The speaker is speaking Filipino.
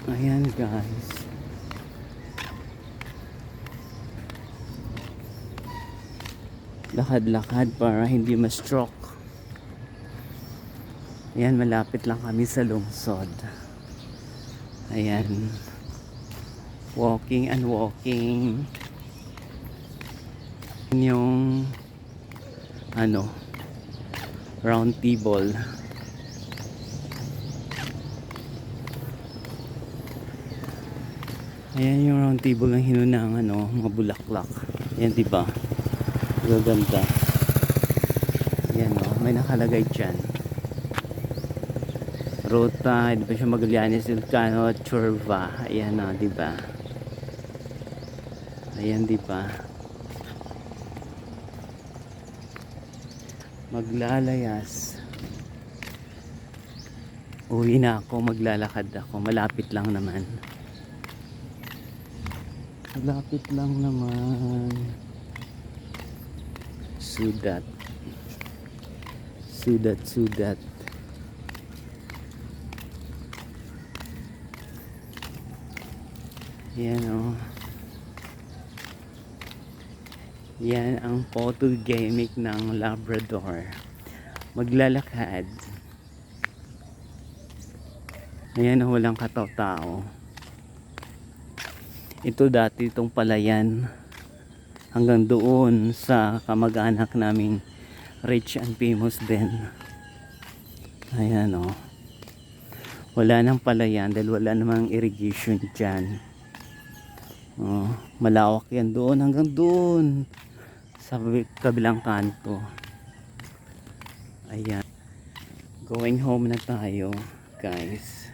Ayan guys. Lakad-lakad para hindi ma-stroke. Ayan, malapit lang kami sa lungsod. Ayan. Walking and walking. Yung round table. Ayan yung round table ng hinunang mga bulaklak. Ayan, diba? Gaganda. Ayan may nakalagay dyan. Ruta, di ba siya Magallanes, Ilocano, Chorva. Ayan diba? Ayan, diba? Maglalayas. Uwi na ako, maglalakad ako. Malapit lang naman. Malapit lang naman. Sudat. Sudat. Yan Yan ang photogenic ng Labrador. Maglalakad. Ayan walang kataw-tao. Ito dati itong palayan. Hanggang doon sa kamag-anak naming rich and famous din. Ayan wala nang palayan dahil wala namang irrigation dyan. Malawak yan doon hanggang doon sa kabilang kanto. Ayan, going home na tayo guys.